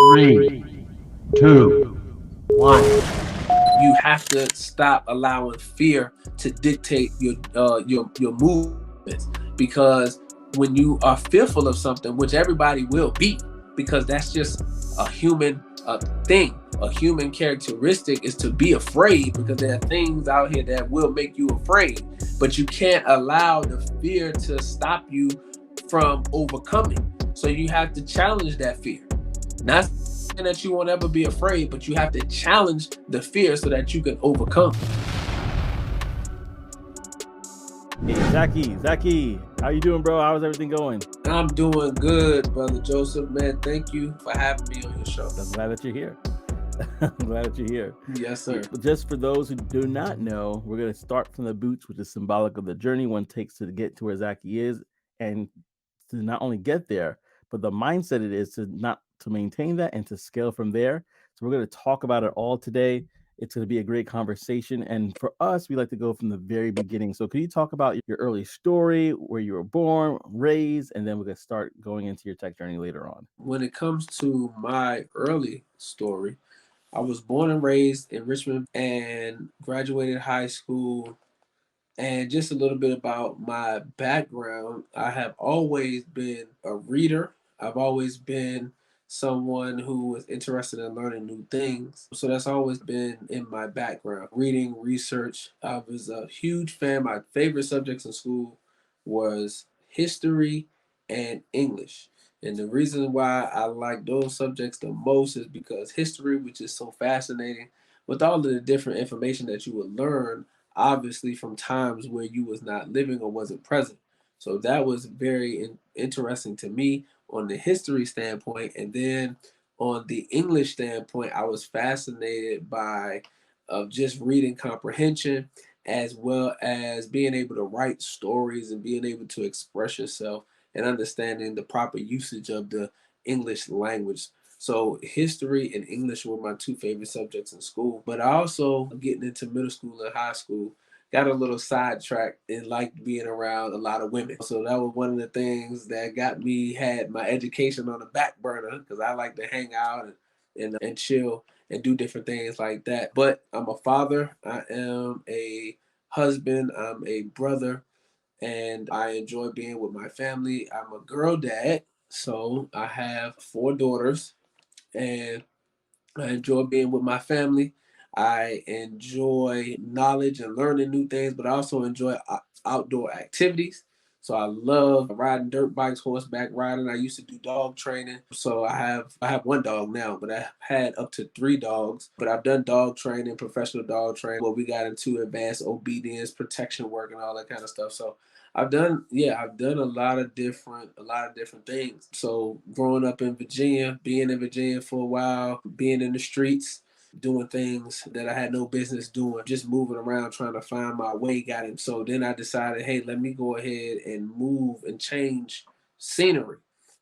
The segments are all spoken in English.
Three, two, one. You have to stop allowing fear to dictate your movements, because when you are fearful of something, which everybody will be, because that's just a human thing. A human characteristic is to be afraid, because there are things out here that will make you afraid, but you can't allow the fear to stop you from overcoming. So you have to challenge that fear. Not saying that you won't ever be afraid, but you have to challenge the fear so that you can overcome. Hey, Zaki, how you doing, bro? How's everything going? I'm doing good, brother Joseph. Man, thank you for having me on your show. I'm glad that you're here. I'm glad that you're here. Yes, sir. Just for those who do not know, we're going to start from the boots, which is symbolic of the journey one takes to get to where Zaki is, and to not only get there, but the mindset it is to not to maintain that and to scale from there. So we're going to talk about it all today. It's going to be a great conversation. And for us, we like to go from the very beginning. So could you talk about your early story, where you were born, raised, and then we're going to start going into your tech journey later on. When it comes to my early story, I was born and raised in Richmond and graduated high school. And just a little bit about my background, I have always been a reader. I've always been someone who was interested in learning new things. So that's always been in my background. Reading, research. I was a huge fan. My favorite subjects in school was history and English. And the reason why I like those subjects the most is because history, which is so fascinating, with all of the different information that you would learn, obviously from times where you was not living or wasn't present. So that was very interesting to me on the history standpoint. And then on the English standpoint, I was fascinated by just reading comprehension, as well as being able to write stories and being able to express yourself and understanding the proper usage of the English language. So history and English were my two favorite subjects in school. But I also, getting into middle school and high school, got a little sidetracked and liked being around a lot of women. So that was one of the things that got me, had my education on the back burner, because I like to hang out and chill and do different things like that. But I'm a father, I am a husband, I'm a brother, and I enjoy being with my family. I'm a girl dad, so I have four daughters, and I enjoy being with my family. I enjoy knowledge and learning new things, but I also enjoy outdoor activities. So I love riding dirt bikes, horseback riding. I used to do dog training. So I have one dog now, but I had up to three dogs. But I've done dog training, professional dog training, where we got into advanced obedience, protection work, and all that kind of stuff. So I've done a lot of different things. So growing up in Virginia, being in Virginia for a while, being in the streets, doing things that I had no business doing, just moving around trying to find my way, got it. So then I decided, hey, let me go ahead and move and change scenery.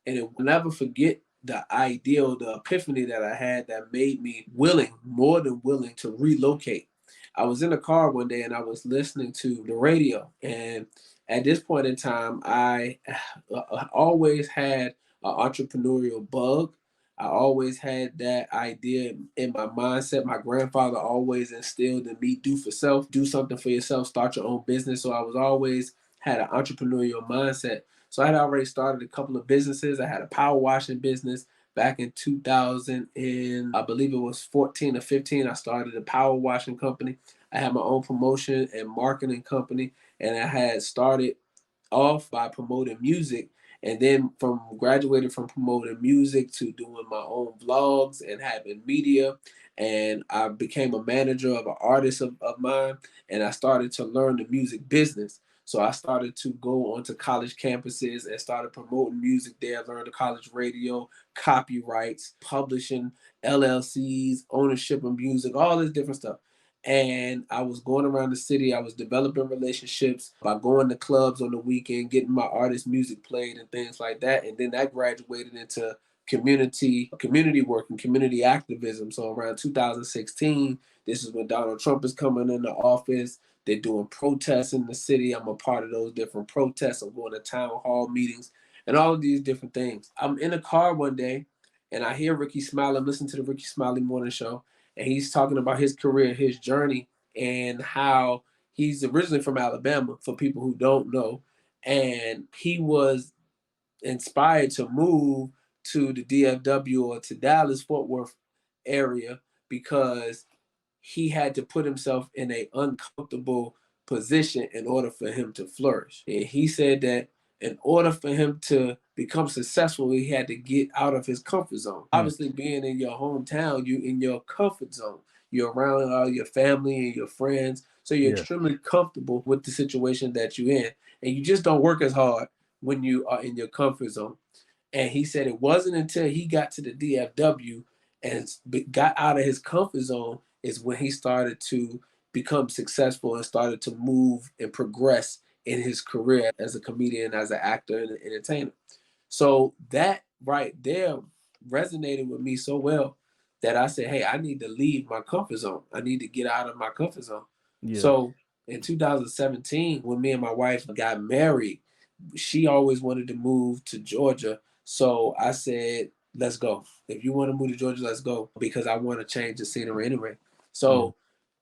And it will never forget the ideal, the epiphany that I had that made me willing, more than willing, to relocate. I was in a car one day and I was listening to the radio, and at this point in time, I always had an entrepreneurial bug. I always had that idea in my mindset. My grandfather always instilled in me, do for self, do something for yourself, start your own business. So I was always had an entrepreneurial mindset. So I had already started a couple of businesses. I had a power washing business back in 2000, and I believe it was 14 or 15. I started a power washing company. I had my own promotion and marketing company, and I had started off by promoting music, and then from graduated from promoting music to doing my own vlogs and having media, and I became a manager of an artist of mine, and I started to learn the music business. So I started to go onto college campuses and started promoting music there. Learned the college radio, copyrights, publishing, LLCs, ownership of music, all this different stuff. And I was going around the city. I was developing relationships by going to clubs on the weekend, getting my artist music played and things like that. And then that graduated into community work and community activism. So around 2016, this is when Donald Trump is coming into office. They're doing protests in the city. I'm a part of those different protests. I'm going to town hall meetings and all of these different things. I'm in a car one day, and I hear Ricky Smiley, listen to the Ricky Smiley Morning Show, and he's talking about his career, his journey, and how he's originally from Alabama, for people who don't know. And he was inspired to move to the DFW or to Dallas, Fort Worth area, because he had to put himself in an uncomfortable position in order for him to flourish. And he said that in order for him to become successful, he had to get out of his comfort zone. Obviously, being in your hometown, you in your comfort zone. You're around all your family and your friends. So you're extremely comfortable with the situation that you're in. And you just don't work as hard when you are in your comfort zone. And he said it wasn't until he got to the DFW and got out of his comfort zone is when he started to become successful and started to move and progress in his career as a comedian, as an actor, and an entertainer. So that right there resonated with me so well that I said, hey, I need to leave my comfort zone. I need to get out of my comfort zone. Yeah. So in 2017, when me and my wife got married, she always wanted to move to Georgia. So I said, let's go. If you want to move to Georgia, let's go, because I want to change the scenery anyway. So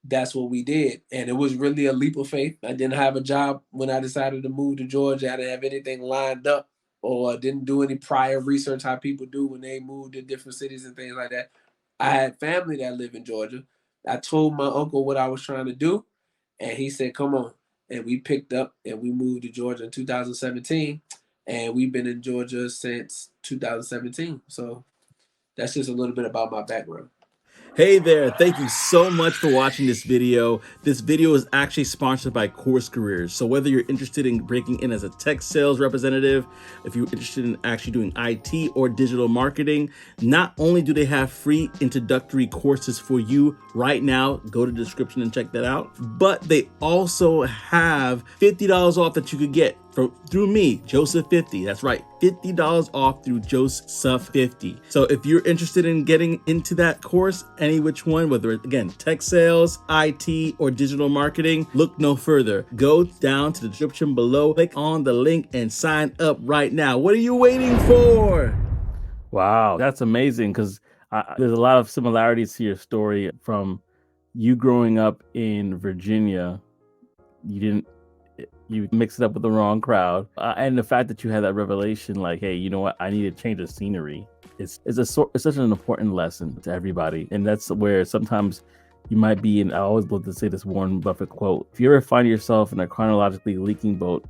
that's what we did. And it was really a leap of faith. I didn't have a job when I decided to move to Georgia. I didn't have anything lined up or didn't do any prior research how people do when they move to different cities and things like that. I had family that live in Georgia. I told my uncle what I was trying to do, and he said, come on. And we picked up and we moved to Georgia in 2017. And we've been in Georgia since 2017. So that's just a little bit about my background. Hey there, thank you so much for watching this video. This video is actually sponsored by Course Careers. So whether you're interested in breaking in as a tech sales representative, if you're interested in actually doing IT or digital marketing, not only do they have free introductory courses for you right now, go to the description and check that out, but they also have $50 off that you could get through me, Joseph50. That's right, $50 off through Joseph50. So if you're interested in getting into that course, any which one, whether it's, again, tech sales, IT, or digital marketing, look no further. Go down to the description below, click on the link, and sign up right now. What are you waiting for? Wow, that's amazing, because there's a lot of similarities to your story from you growing up in Virginia. You mixed it up with the wrong crowd, and the fact that you had that revelation, like, hey, you know what, I need to change the scenery. It's such an important lesson to everybody, and that's where sometimes you might be. And I always love to say this Warren Buffett quote: if you ever find yourself in a chronologically leaking boat,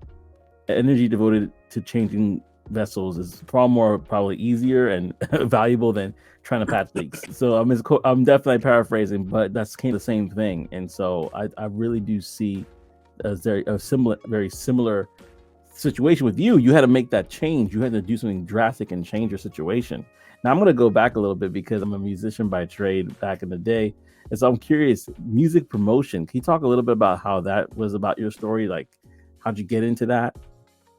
energy devoted to changing vessels is far more probably easier and valuable than trying to patch leaks. So I'm definitely paraphrasing, but that's kind of the same thing. And so I really do see a very similar situation with you. You had to make that change. You had to do something drastic and change your situation. Now I'm going to go back a little bit because I'm a musician by trade back in the day. And so I'm curious, music promotion. Can you talk a little bit about how that was about your story? Like, how'd you get into that?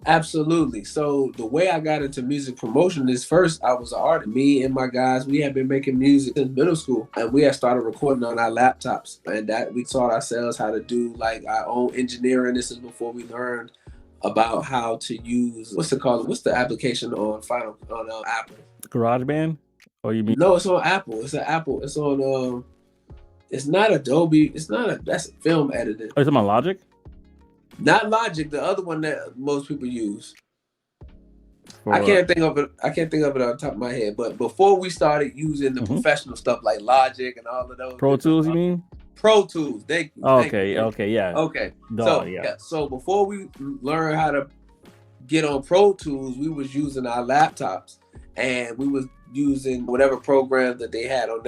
Absolutely. So the way I got into music promotion is, first, I was an artist. Me and my guys, we had been making music since middle school, and we had started recording on our laptops, and that we taught ourselves how to do like our own engineering. This is before we learned about how to use, what's the application on Apple? GarageBand? Or you mean? No, it's on Apple. It's an Apple. It's on it's not Adobe. That's a film editor. Oh, it's on Logic? Not Logic, the other one that most people use. I can't think of it on the top of my head. But before we started using the professional stuff like Logic and all of those. Pro Tools, you mean? Pro Tools. Thank you. Okay, yeah. Okay. So before we learned how to get on Pro Tools, we was using our laptops, and we was using whatever program that they had on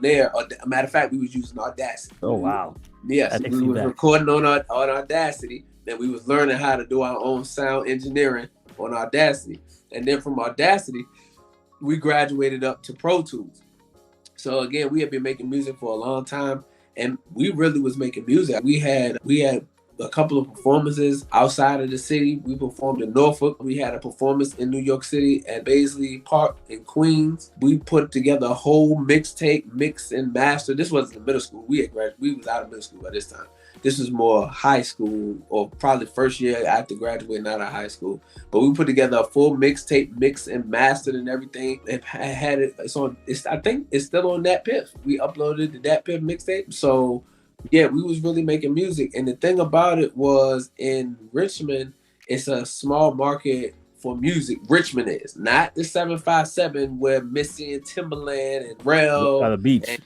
there. Matter of fact, we was using Audacity. Oh wow. Yes, we was recording on Audacity, and we was learning how to do our own sound engineering on Audacity. And then from Audacity, we graduated up to Pro Tools. So again, we had been making music for a long time, and we really was making music. We had a couple of performances outside of the city. We performed in Norfolk. We had a performance in New York City at Baisley Park in Queens. We put together a whole mixtape, mix and master. This was in middle school. We was out of middle school by this time. This was more high school, or probably first year after graduating out of high school. But we put together a full mixtape, mixed and mastered and everything. It had it. I think it's still on DatPiff. We uploaded the DatPiff mixtape. So yeah, we was really making music. And the thing about it was, in Richmond, it's a small market for music. Richmond is not the 757 where Missy and Timberland and Rel By the beach. and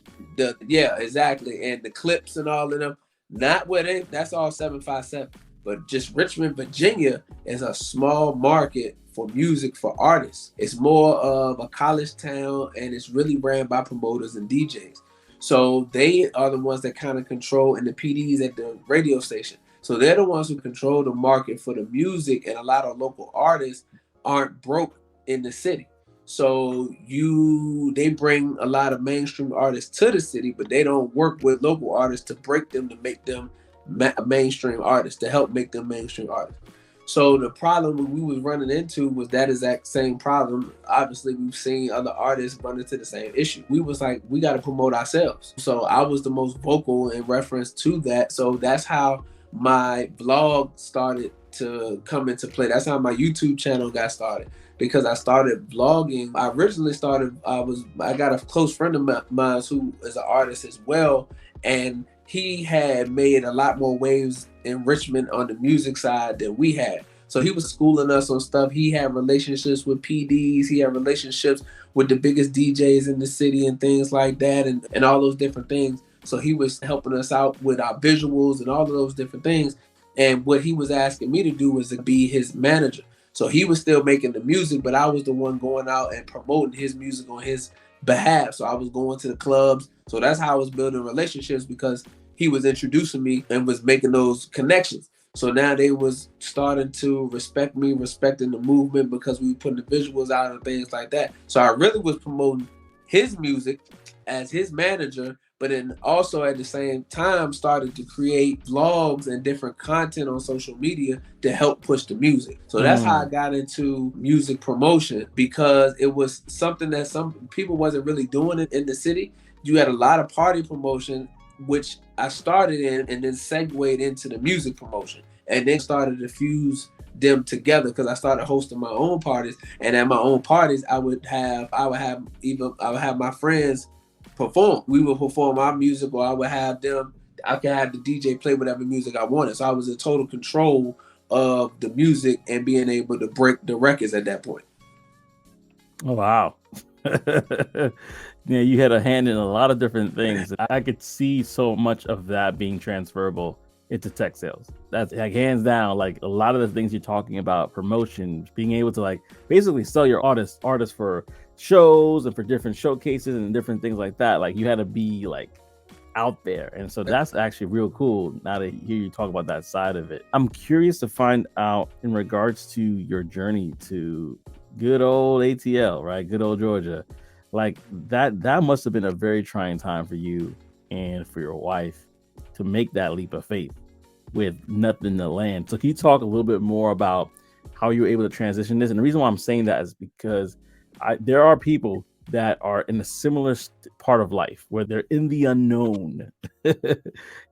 exactly, and the Clips and all of them. Not where that's all 757, but just Richmond, Virginia is a small market for music for artists. It's more of a college town, and it's really ran by promoters and DJs. So they are the ones that kind of control, and the PDs at the radio station. So they're the ones who control the market for the music, and a lot of local artists aren't broke in the city. So they bring a lot of mainstream artists to the city, but they don't work with local artists to break them, to make them mainstream artists, to help make them mainstream artists. So the problem we was running into was that exact same problem. Obviously, we've seen other artists run into the same issue. We was like, we got to promote ourselves. So I was the most vocal in reference to that. So that's how my vlog started to come into play. That's how my YouTube channel got started, because I started vlogging. I originally started, I got a close friend of mine who is an artist as well, and he had made a lot more waves in Richmond on the music side than we had. So he was schooling us on stuff. He had relationships with PDs. He had relationships with the biggest DJs in the city and things like that, and all those different things. So he was helping us out with our visuals and all of those different things. And what he was asking me to do was to be his manager. So he was still making the music, but I was the one going out and promoting his music on his behalf. So I was going to the clubs. So that's how I was building relationships, because he was introducing me and was making those connections. So now they was starting to respect me, respecting the movement, because we were putting the visuals out and things like that. So I really was promoting his music as his manager, but then also at the same time started to create vlogs and different content on social media to help push the music. So that's how I got into music promotion, because it was something that some people wasn't really doing it in the city. You had a lot of party promotion, which I started in, and then segued into the music promotion, and then started to fuse them together, because I started hosting my own parties. And at my own parties, I would have my friends perform. We would perform our music, or I would have them. I could have the DJ play whatever music I wanted. So I was in total control of the music and being able to break the records at that point. Oh wow. Yeah, you had a hand in a lot of different things. I could see so much of that being transferable into tech sales. That's like hands down, like a lot of the things you're talking about, promotion, being able to like basically sell your artists for shows and for different showcases and different things like that. Like you had to be like out there. And so that's actually real cool now to hear you talk about that side of it. I'm curious to find out in regards to your journey to good old ATL, right? Good old Georgia. Like that must have been a very trying time for you and for your wife to make that leap of faith with nothing to land. So can you talk a little bit more about how you were able to transition this? And the reason why I'm saying that is because there are people that are in a similar part of life where they're in the unknown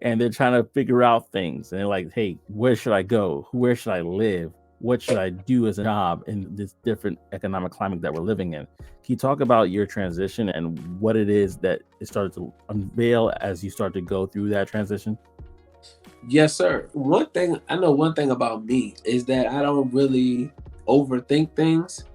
and they're trying to figure out things. And they're like, hey, where should I go? Where should I live? What should I do as a job in this different economic climate that we're living in? Can you talk about your transition and what it is that it started to unveil as you start to go through that transition? Yes, sir. One thing about me is that I don't really overthink things.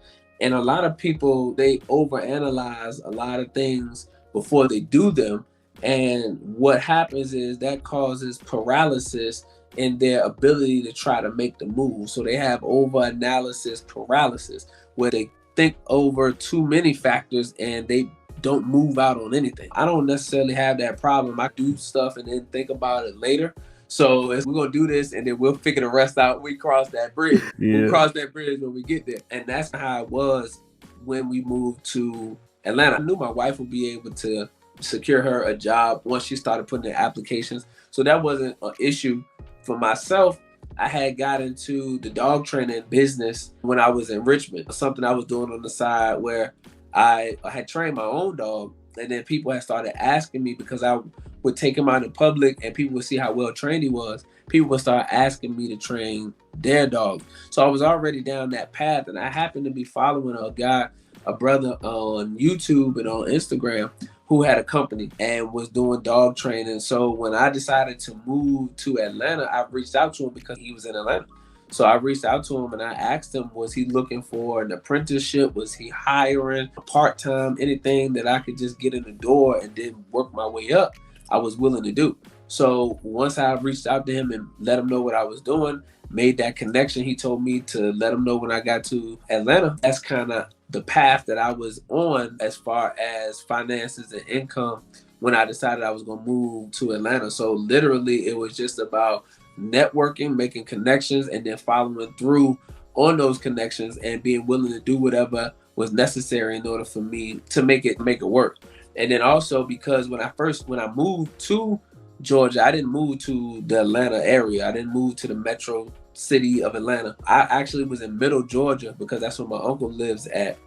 And a lot of people, they overanalyze a lot of things before they do them. And what happens is that causes paralysis in their ability to try to make the move. So they have over-analysis paralysis, where they think over too many factors and they don't move out on anything. I don't necessarily have that problem. I do stuff and then think about it later. So we're going to do this and then we'll figure the rest out. We cross that bridge. Yeah. We'll cross that bridge when we get there. And that's how it was when we moved to Atlanta. I knew my wife would be able to secure her a job once she started putting in applications. So that wasn't an issue. For myself, I had got into the dog training business when I was in Richmond. Something I was doing on the side where I had trained my own dog. And then people had started asking me, because I would take him out in public and people would see how well trained he was, people would start asking me to train their dogs. So I was already down that path, and I happened to be following a brother on YouTube and on Instagram who had a company and was doing dog training. So when I decided to move to Atlanta, I reached out to him because he was in Atlanta. So I reached out to him and I asked him, was he looking for an apprenticeship? Was he hiring part-time? Anything that I could just get in the door and then work my way up, I was willing to do. So once I reached out to him and let him know what I was doing, made that connection, he told me to let him know when I got to Atlanta. That's kind of the path that I was on as far as finances and income when I decided I was going to move to Atlanta. So literally it was just about networking, making connections, and then following through on those connections and being willing to do whatever was necessary in order for me to make it work. And then also because when I moved to Georgia, I didn't move to the Atlanta area. I didn't move to the metro city of Atlanta. I actually was in Middle Georgia because that's where my uncle lives at,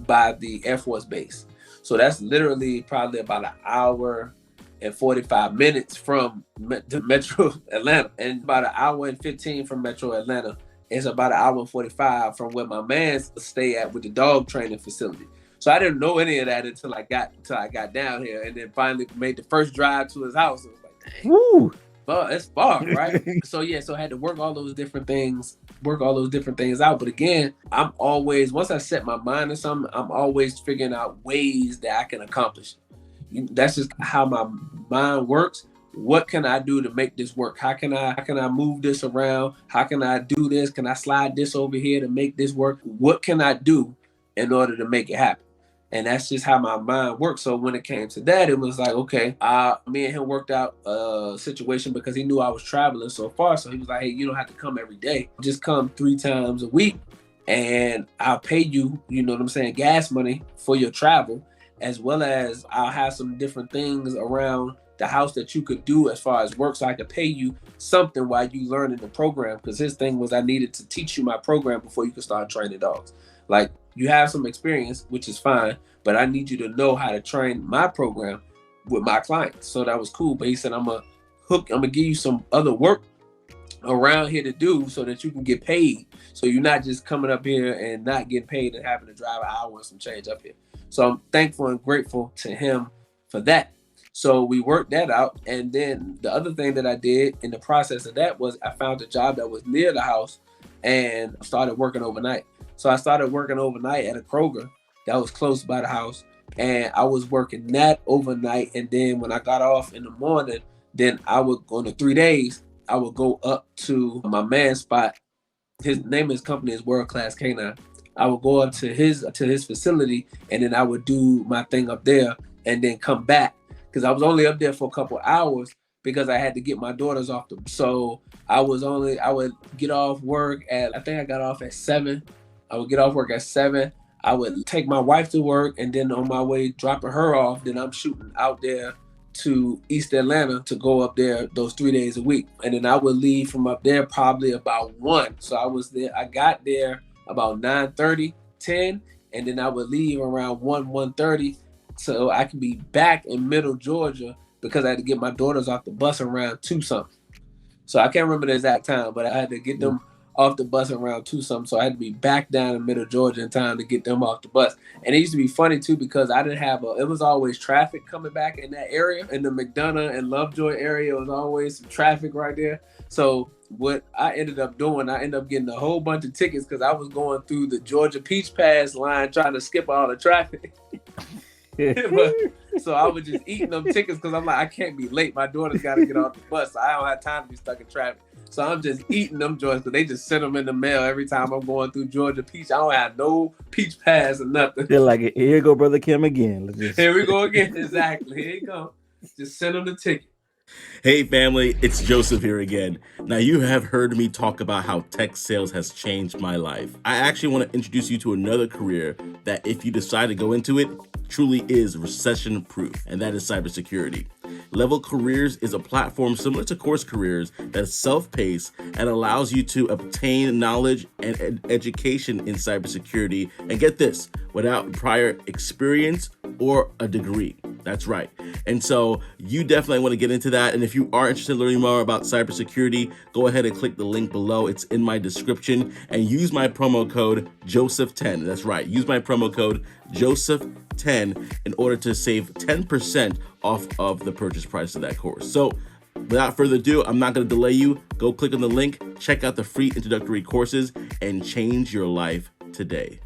by the Air Force Base. So that's literally probably about an hour and 45 minutes from Metro Atlanta, and about an hour and 15 from Metro Atlanta. It's about an hour and 45 from where my man stay at with the dog training facility. So I didn't know any of that until I got down here, and then finally made the first drive to his house. It was like, dang, woo, but it's far, right? So I had to work all those different things out. But again, I'm always, once I set my mind to something, I'm always figuring out ways that I can accomplish it. That's just how my mind works. What can I do to make this work? How can I move this around? How can I do this? Can I slide this over here to make this work? What can I do in order to make it happen? And that's just how my mind works. So when it came to that, it was like, okay, me and him worked out a situation because he knew I was traveling so far. So he was like, hey, you don't have to come every day. Just come 3 times a week and I'll pay you, you know what I'm saying, gas money for your travel, as well as I'll have some different things around the house that you could do as far as work, so I could pay you something while you learn in the program. Because his thing was, I needed to teach you my program before you could start training dogs. Like, you have some experience, which is fine, but I need you to know how to train my program with my clients. So that was cool. But he said, I'm gonna give you some other work around here to do so that you can get paid. So you're not just coming up here and not getting paid and having to drive an hour and some change up here. So I'm thankful and grateful to him for that. So we worked that out. And then the other thing that I did in the process of that was I found a job that was near the house and started working overnight. So I started working overnight at a Kroger that was close by the house. And I was working that overnight. And then when I got off in the morning, then I would, on the 3 days, I would go up to my man's spot. His name of his company is World Class Canine. I would go up to his facility, and then I would do my thing up there and then come back. Because I was only up there for a couple hours because I had to get my daughters off them. So I would get off work at, I think I got off at 7. I would get off work at 7. I would take my wife to work, and then on my way dropping her off, then I'm shooting out there to East Atlanta to go up there those 3 days a week. And then I would leave from up there probably about 1. So I got there about 9:30, 10, and then I would leave around 1:30 so I could be back in Middle Georgia because I had to get my daughters off the bus around 2 something. So I can't remember the exact time, but I had to get them off the bus around 2 something. So I had to be back down in Middle Georgia in time to get them off the bus. And it used to be funny too because I didn't have it was always traffic coming back in that area. In the McDonough and Lovejoy area, it was always some traffic right there. So what I ended up doing, I ended up getting a whole bunch of tickets because I was going through the Georgia Peach Pass line trying to skip all the traffic. So I was just eating them tickets because I'm like, I can't be late. My daughter's got to get off the bus. So I don't have time to be stuck in traffic. So I'm just eating them joints because they just send them in the mail every time I'm going through Georgia Peach. I don't have no Peach Pass or nothing. They're like, here you go, Brother Kim again. Here we go again. Exactly. Here you go. Just send them the ticket. Hey family, it's Joseph here again. Now you have heard me talk about how tech sales has changed my life. I actually want to introduce you to another career that if you decide to go into it, truly is recession proof, and that is cybersecurity. Level Careers is a platform similar to Course Careers that is self-paced and allows you to obtain knowledge and education in cybersecurity, and get this, without prior experience or a degree. That's right. And so you definitely want to get into that. And if you are interested in learning more about cybersecurity, go ahead and click the link below. It's in my description, and use my promo code Joseph10. That's right. Use my promo code Joseph10 in order to save 10% off of the purchase price of that course. So without further ado, I'm not going to delay you. Go click on the link, check out the free introductory courses, and change your life today.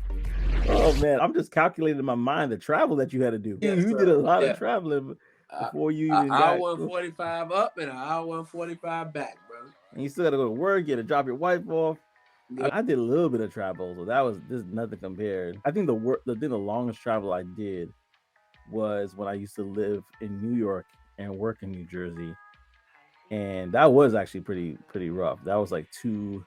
Oh man, I'm just calculating in my mind the travel that you had to do. Yes, You sir. did a lot Yeah. of traveling before you An even hour got. and 45 up and an hour and 45 back, brother. And you still got to go to work. You got to drop your wife off. Yeah. I did a little bit of travel, so that was just nothing compared. I think the longest travel I did was when I used to live in New York and work in New Jersey, and that was actually pretty rough. That was like 2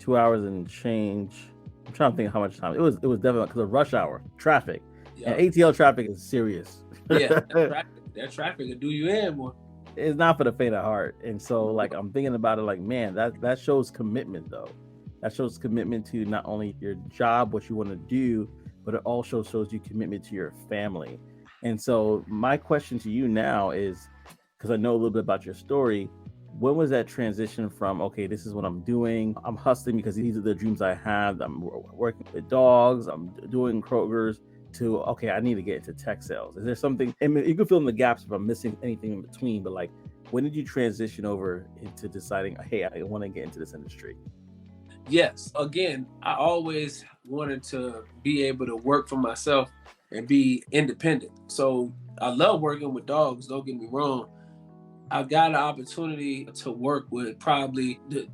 hours and change. I'm trying to think how much time it was. It was definitely because of rush hour traffic, and ATL traffic is serious. Yeah, that traffic will do you in, boy. It's not for the faint of heart. And so like I'm thinking about it like, man, that shows commitment though. That shows commitment to not only your job, what you want to do, but it also shows you commitment to your family. And so my question to you now is, because I know a little bit about your story, when was that transition from, okay, this is what I'm doing, I'm hustling because these are the dreams I have, I'm working with dogs, I'm doing Kroger's, to, okay, I need to get into tech sales? Is there something, I mean, you can fill in the gaps if I'm missing anything in between, but like, when did you transition over into deciding, hey, I want to get into this industry? Yes. Again, I always wanted to be able to work for myself and be independent. So I love working with dogs, don't get me wrong. I've got an opportunity to work with probably the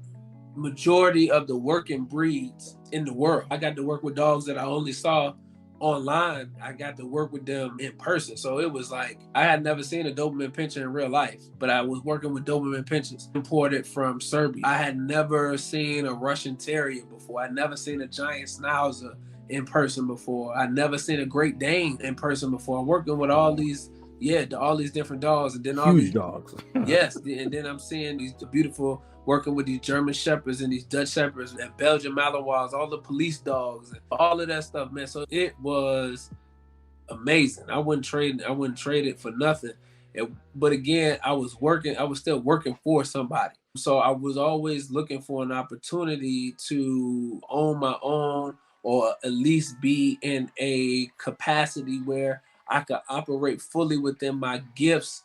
majority of the working breeds in the world. I got to work with dogs that I only saw online. I got to work with them in person. So it was like, I had never seen a Doberman Pinscher in real life, but I was working with Doberman Pinschers imported from Serbia. I had never seen a Russian Terrier before. I'd never seen a giant Schnauzer in person before. I'd never seen a Great Dane in person before. I'm working with all these different dogs, and then all Huge these dogs. yes, and then I'm seeing these beautiful, working with these German Shepherds and these Dutch Shepherds and Belgian Malinois, all the police dogs and all of that stuff, man. So it was amazing. I wouldn't trade it for nothing. But again, I was still working for somebody. So I was always looking for an opportunity to own my own, or at least be in a capacity where I could operate fully within my gifts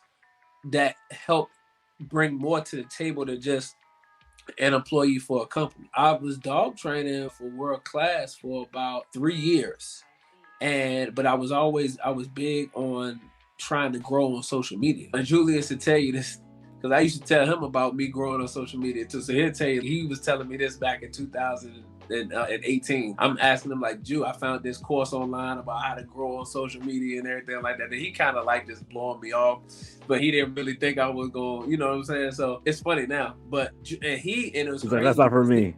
that help bring more to the table than just an employee for a company. I was dog training for World Class for about 3 years. But I was big on trying to grow on social media. And Julius will tell you this, because I used to tell him about me growing on social media too. So he'll tell you, he was telling me this back in 2018. I'm asking him like, Ju, I found this course online about how to grow on social media and everything like that. And he kind of like just blowing me off, but he didn't really think I was going, you know what I'm saying? So it's funny now, but it was like, that's not for me.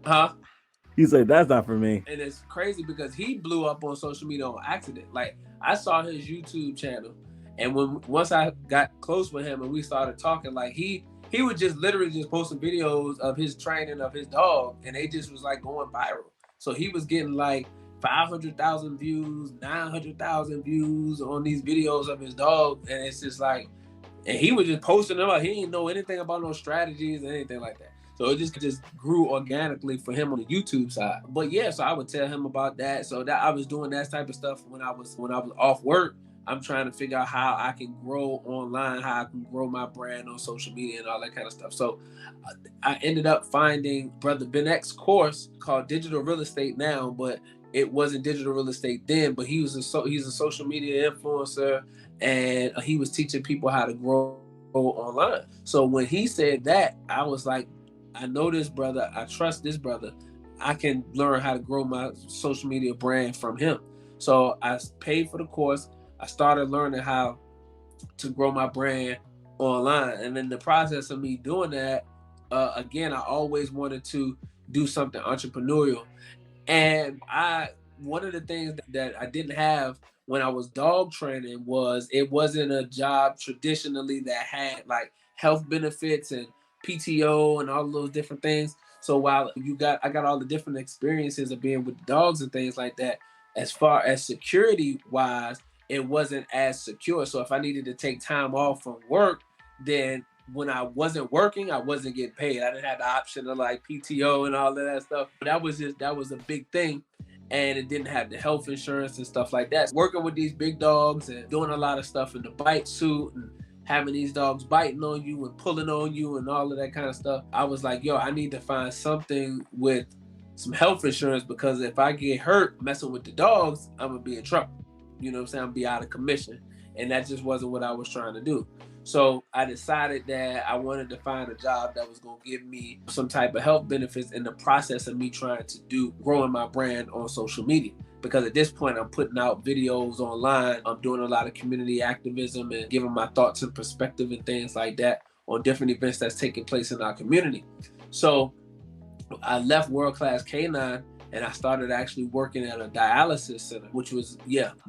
Huh? He's like, that's not for me. And it's crazy because he blew up on social media on accident. Like, I saw his YouTube channel, and once I got close with him and we started talking, like he would just literally just posting videos of his training of his dog, and they just was like going viral. So he was getting like 500,000 views, 900,000 views on these videos of his dog, and it's just like, and he was just posting them out. He didn't know anything about no strategies or anything like that. So it just grew organically for him on the YouTube side. But yeah, so I would tell him about that. So that I was doing that type of stuff when I was off work. I'm trying to figure out how I can grow online, how I can grow my brand on social media and all that kind of stuff. So I ended up finding Brother Ben X's course called Digital Real Estate now, but it wasn't digital real estate then. But he's a social media influencer, and he was teaching people how to grow online. So when he said that, I was like, I know this brother, I trust this brother, I can learn how to grow my social media brand from him. So I paid for the course. I started learning how to grow my brand online. And in the process of me doing that, again, I always wanted to do something entrepreneurial. And one of the things that I didn't have when I was dog training was, it wasn't a job traditionally that had like health benefits and PTO and all of those different things. So while I got all the different experiences of being with the dogs and things like that, as far as security wise, it wasn't as secure. So if I needed to take time off from work, then when I wasn't working, I wasn't getting paid. I didn't have the option of like PTO and all of that stuff. But that was a big thing. And it didn't have the health insurance and stuff like that. Working with these big dogs and doing a lot of stuff in the bite suit and having these dogs biting on you and pulling on you and all of that kind of stuff. I was like, yo, I need to find something with some health insurance, because if I get hurt messing with the dogs, I'm gonna be in trouble. You know what I'm saying? I'm be out of commission. And that just wasn't what I was trying to do. So I decided that I wanted to find a job that was going to give me some type of health benefits in the process of me trying to growing my brand on social media. Because at this point, I'm putting out videos online. I'm doing a lot of community activism and giving my thoughts and perspective and things like that on different events that's taking place in our community. So I left World Class Canine and I started actually working at a dialysis center, which was,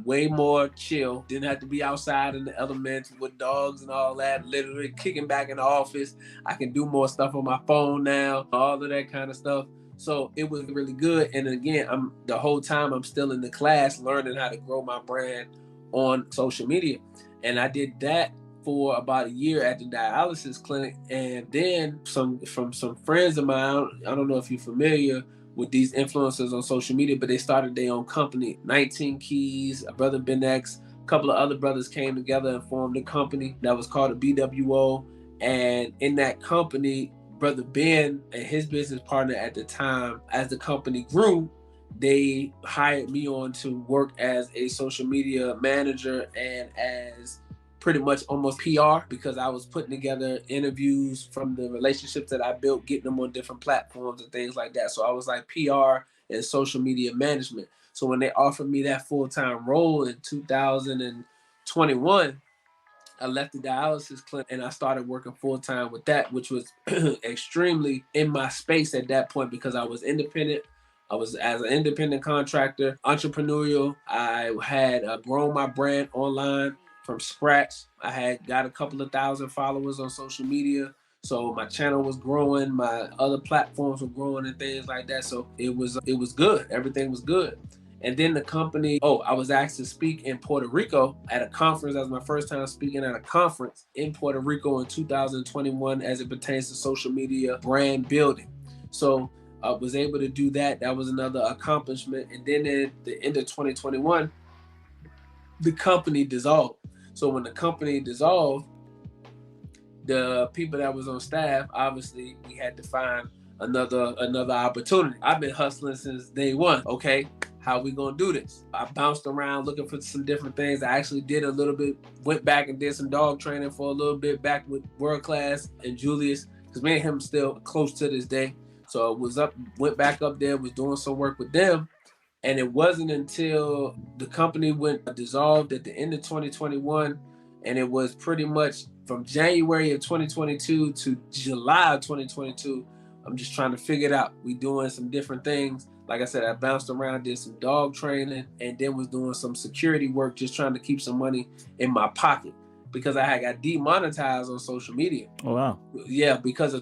way more chill. Didn't have to be outside in the elements with dogs and all that, literally kicking back in the office. I can do more stuff on my phone now, all of that kind of stuff. So it was really good. And again, the whole time I'm still in the class learning how to grow my brand on social media. And I did that for about a year at the dialysis clinic. And then from some friends of mine, I don't know if you're familiar with these influencers on social media, but they started their own company, 19 Keys, brother Ben X, a couple of other brothers came together and formed a company that was called a BWO. And in that company, brother Ben and his business partner at the time, as the company grew, they hired me on to work as a social media manager and as pretty much almost PR, because I was putting together interviews from the relationships that I built, getting them on different platforms and things like that. So I was like PR and social media management. So when they offered me that full-time role in 2021, I left the dialysis clinic and I started working full-time with that, which was extremely in my space at that point because I was independent. I was as an independent contractor, entrepreneurial. I had grown my brand online from scratch. I had got a couple of thousand followers on social media. So my channel was growing, my other platforms were growing and things like that. So it was good. Everything was good. And then the company, I was asked to speak in Puerto Rico at a conference. That was my first time speaking at a conference in Puerto Rico in 2021 as it pertains to social media brand building. So I was able to do that. That was another accomplishment. And then at the end of 2021, the company dissolved. So when the company dissolved, the people that was on staff, obviously we had to find another opportunity. I've been hustling since day one. Okay, how we gonna do this? I bounced around looking for some different things. I actually did a little bit, went back and did some dog training for a little bit back with World Class and Julius, because me and him still close to this day. So went back up there, was doing some work with them. And it wasn't until the company went dissolved at the end of 2021, and it was pretty much from January of 2022 to July of 2022, I'm just trying to figure it out. We doing some different things. Like I said, I bounced around, did some dog training, and then was doing some security work, just trying to keep some money in my pocket because I had got demonetized on social media. Oh, wow. Yeah, because of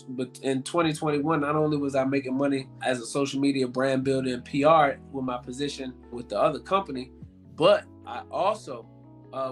but in 2021, not only was I making money as a social media brand builder and PR with my position with the other company, but I also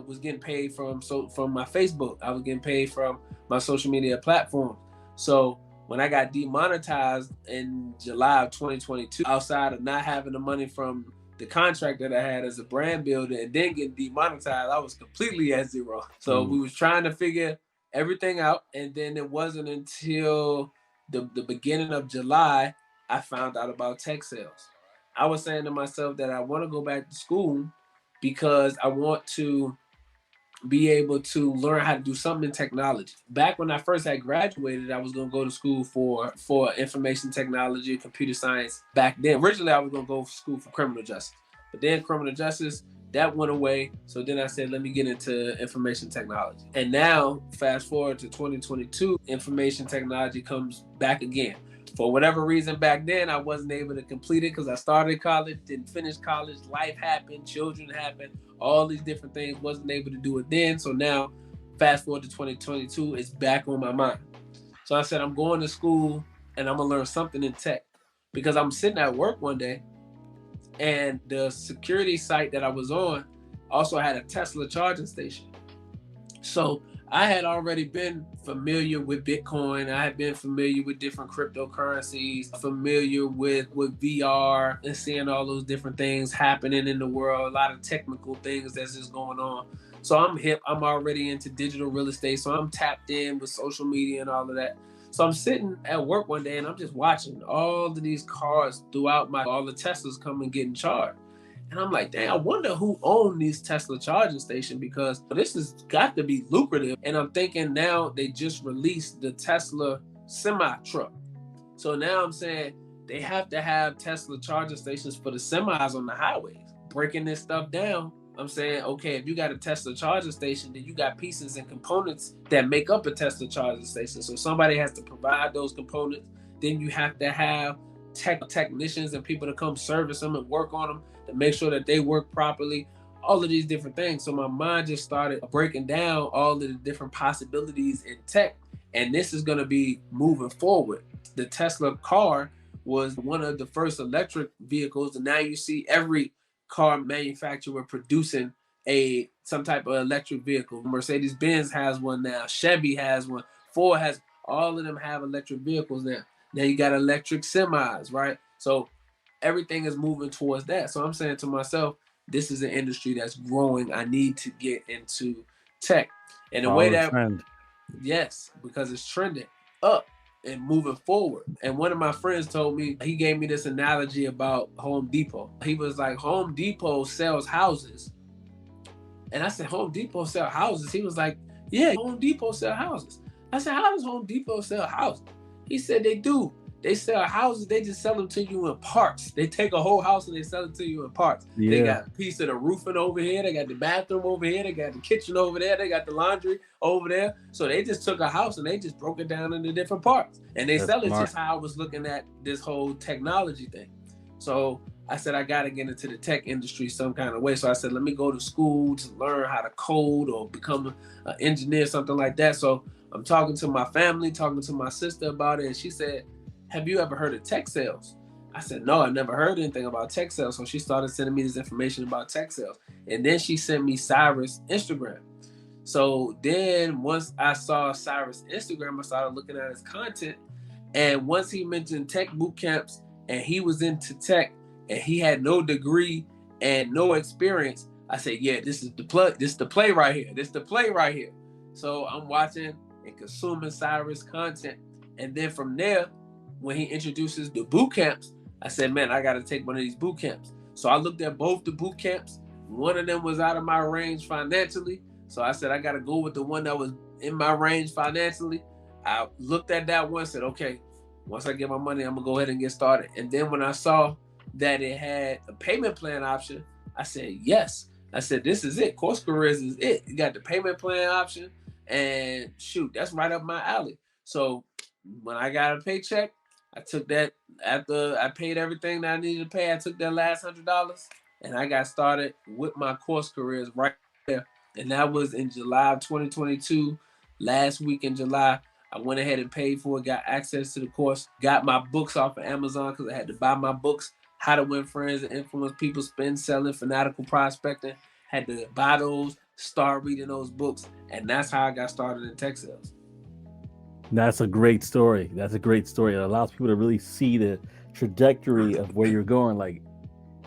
was getting paid from my Facebook. I was getting paid from my social media platform. So when I got demonetized in July of 2022, outside of not having the money from the contract that I had as a brand builder and then getting demonetized, I was completely at zero. So we was trying to figure everything out. And then it wasn't until the beginning of July, I found out about tech sales. I was saying to myself that I want to go back to school because I want to be able to learn how to do something in technology. Back when I first had graduated, I was going to go to school for information technology, computer science. Back then, originally I was going to go to school for criminal justice, but then criminal justice, that went away. So then I said, let me get into information technology. And now, fast forward to 2022, information technology comes back again. For whatever reason back then, I wasn't able to complete it because I started college, didn't finish college, life happened, children happened, all these different things, wasn't able to do it then. So now, fast forward to 2022, it's back on my mind. So I said, I'm going to school and I'm going to learn something in tech because I'm sitting at work one day and the security site that I was on also had a Tesla charging station. So I had already been familiar with Bitcoin. I had been familiar with different cryptocurrencies, familiar with VR and seeing all those different things happening in the world, a lot of technical things that's just going on. So I'm hip. I'm already into digital real estate. So I'm tapped in with social media and all of that. So I'm sitting at work one day and I'm just watching all of these cars throughout all the Teslas come and getting charged. And I'm like, dang, I wonder who owned these Tesla charging stations, because this has got to be lucrative. And I'm thinking now they just released the Tesla semi truck. So now I'm saying they have to have Tesla charging stations for the semis on the highways. Breaking this stuff down, I'm saying, okay, if you got a Tesla charging station, then you got pieces and components that make up a Tesla charging station. So somebody has to provide those components. Then you have to have technicians and people to come service them and work on them to make sure that they work properly, all of these different things. So my mind just started breaking down all of the different possibilities in tech. And this is going to be moving forward. The Tesla car was one of the first electric vehicles. And now you see every car manufacturer producing some type of electric vehicle. Mercedes-Benz has one now. Chevy has one. Ford has, all of them have electric vehicles now. Now you got electric semis, right? So everything is moving towards that. So I'm saying to myself, this is an industry that's growing. I need to get into tech. And the way that, trend. yes, because it's trending up and moving forward. And one of my friends told me, he gave me this analogy about Home Depot. He was like, Home Depot sells houses. And I said, Home Depot sell houses? He was like, yeah, Home Depot sell houses. I said, how does Home Depot sell houses? He said they do. They sell houses, they just sell them to you in parts. They take a whole house and they sell it to you in parts. Yeah. They got a piece of the roofing over here, they got the bathroom over here, they got the kitchen over there, they got the laundry over there. So they just took a house and they just broke it down into different parts. And they sell it just how I was looking at this whole technology thing. So I said, I got to get into the tech industry some kind of way. So I said, let me go to school to learn how to code or become an engineer, something like that. So I'm talking to my family, talking to my sister about it. And she said, have you ever heard of tech sales? I said, no, I've never heard anything about tech sales. So she started sending me this information about tech sales. And then she sent me Cyrus Instagram. So then once I saw Cyrus Instagram, I started looking at his content. And once he mentioned tech boot camps and he was into tech and he had no degree and no experience, I said, yeah, this is the play right here. This is the play right here. So I'm watching and consuming Cyrus content. And then from there, when he introduces the boot camps, I said, man, I got to take one of these boot camps. So I looked at both the boot camps. One of them was out of my range financially. So I said, I got to go with the one that was in my range financially. I looked at that one, said, okay, once I get my money, I'm going to go ahead and get started. And then when I saw that it had a payment plan option, I said, yes. I said, this is it. Course Careers is it. You got the payment plan option. And shoot, that's right up my alley. So when I got a paycheck, I took that after I paid everything that I needed to pay. I took that last $100 and I got started with my Course Careers right there. And that was in July of 2022. Last week in July, I went ahead and paid for it, got access to the course, got my books off of Amazon because I had to buy my books, How to Win Friends and Influence People, Spend, Selling, Fanatical Prospecting. Had to buy those, start reading those books. And that's how I got started in tech sales. That's a great story. That's a great story. It allows people to really see the trajectory of where you're going. Like,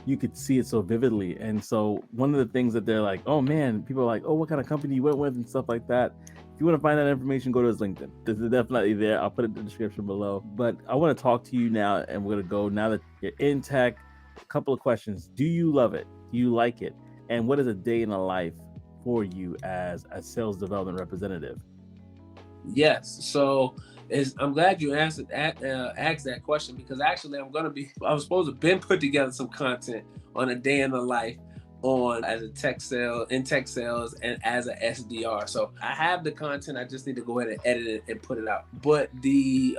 you could see it so vividly. And so one of the things that they're like, oh man, people are like, oh, what kind of company you went with and stuff like that. If you want to find that information, go to his LinkedIn. This is definitely there. I'll put it in the description below. But I want to talk to you now, and we're going to go, now that you're in tech, a couple of questions. Do you love it? Do you like it? And what is a day in the life for you as a sales development representative? Yes. So I'm glad you asked that question, because actually I was supposed to been put together some content on a day in the life as a tech sales and as a SDR. So I have the content. I just need to go ahead and edit it and put it out. But the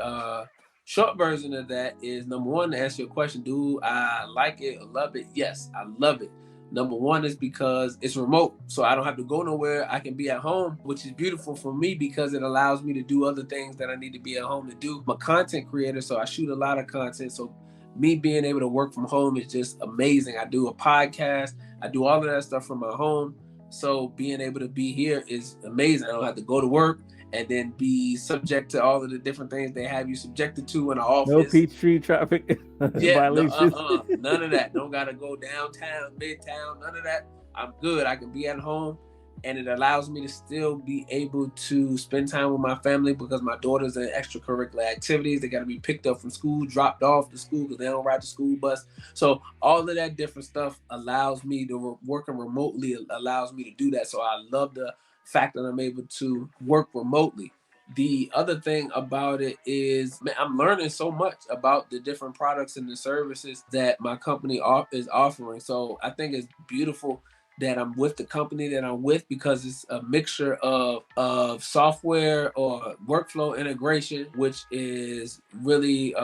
short version of that is, number one, to answer your question, do I like it or love it? Yes, I love it. Number one is because it's remote, so I don't have to go nowhere. I can be at home, which is beautiful for me because it allows me to do other things that I need to be at home to do. I'm a content creator, so I shoot a lot of content. So me being able to work from home is just amazing. I do a podcast. I do all of that stuff from my home. So being able to be here is amazing. I don't have to go to work and then be subject to all of the different things they have you subjected to in the office. No Peachtree traffic Yeah, violations. none of that. Don't gotta go downtown, midtown, none of that. I'm good. I can be at home, and it allows me to still be able to spend time with my family because my daughter's in extracurricular activities. They got to be picked up from school, dropped off to school because they don't ride the school bus. So all of that different stuff allows me to working remotely, allows me to do that. So I love the fact that I'm able to work remotely. The other thing about it is, man, I'm learning so much about the different products and the services that my company is offering. So I think it's beautiful that I'm with the company that I'm with because it's a mixture of software or workflow integration, which is really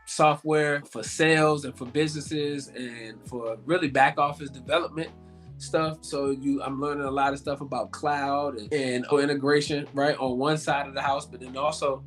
software for sales and for businesses and for really back office development stuff. So I'm learning a lot of stuff about cloud and integration, right, on one side of the house, but then also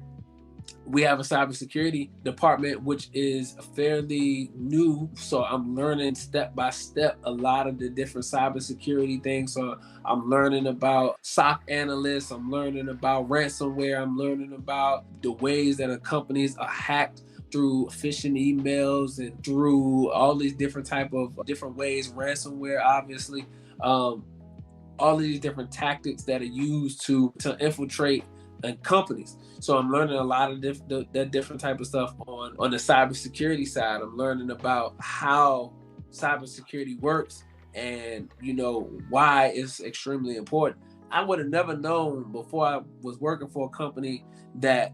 we have a cybersecurity department, which is fairly new. So I'm learning step by step a lot of the different cybersecurity things. So I'm learning about SOC analysts. I'm learning about ransomware. I'm learning about the ways that companies are hacked through phishing emails and through all these different ways, ransomware, obviously, all of these different tactics that are used to infiltrate companies. So I'm learning a lot of that different type of stuff on the cybersecurity side. I'm learning about how cybersecurity works and why it's extremely important. I would have never known before I was working for a company that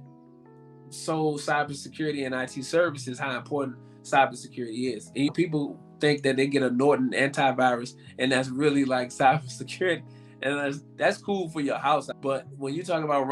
sold cybersecurity and IT services how important cybersecurity is. And people think that they get a Norton antivirus and that's really like cybersecurity. And that's cool for your house. But when you talk about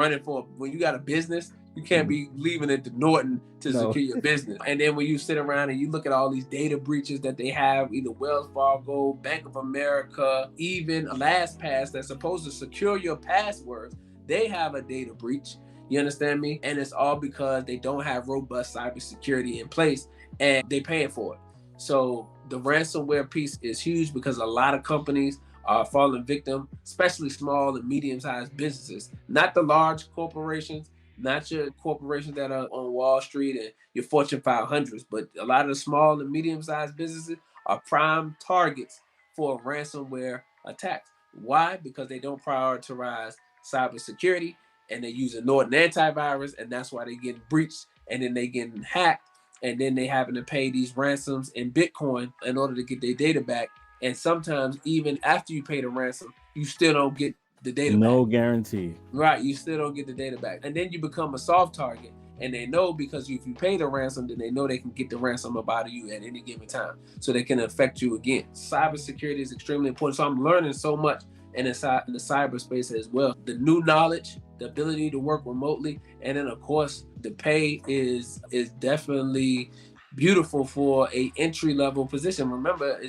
when you got a business, you can't be leaving it to Norton to secure your business. And then when you sit around and you look at all these data breaches that they have, either Wells Fargo, Bank of America, even LastPass that's supposed to secure your passwords, they have a data breach. You understand me? And it's all because they don't have robust cybersecurity in place and they paying for it. So the ransomware piece is huge because a lot of companies are falling victim, especially small and medium-sized businesses, not the large corporations, not your corporations that are on Wall Street and your Fortune 500s, but a lot of the small and medium-sized businesses are prime targets for ransomware attacks. Why? Because they don't prioritize cybersecurity and they're using Norton antivirus, and that's why they get breached, and then they getting hacked, and then they having to pay these ransoms in Bitcoin in order to get their data back. And sometimes even after you pay the ransom, you still don't get the data back. No guarantee. Right, you still don't get the data back. And then you become a soft target. And they know because if you pay the ransom, then they know they can get the ransom up out of you at any given time. So they can affect you again. Cybersecurity is extremely important. So I'm learning so much in the cyberspace as well. The new knowledge, the ability to work remotely, and then of course the pay is definitely beautiful for a entry-level position. Remember,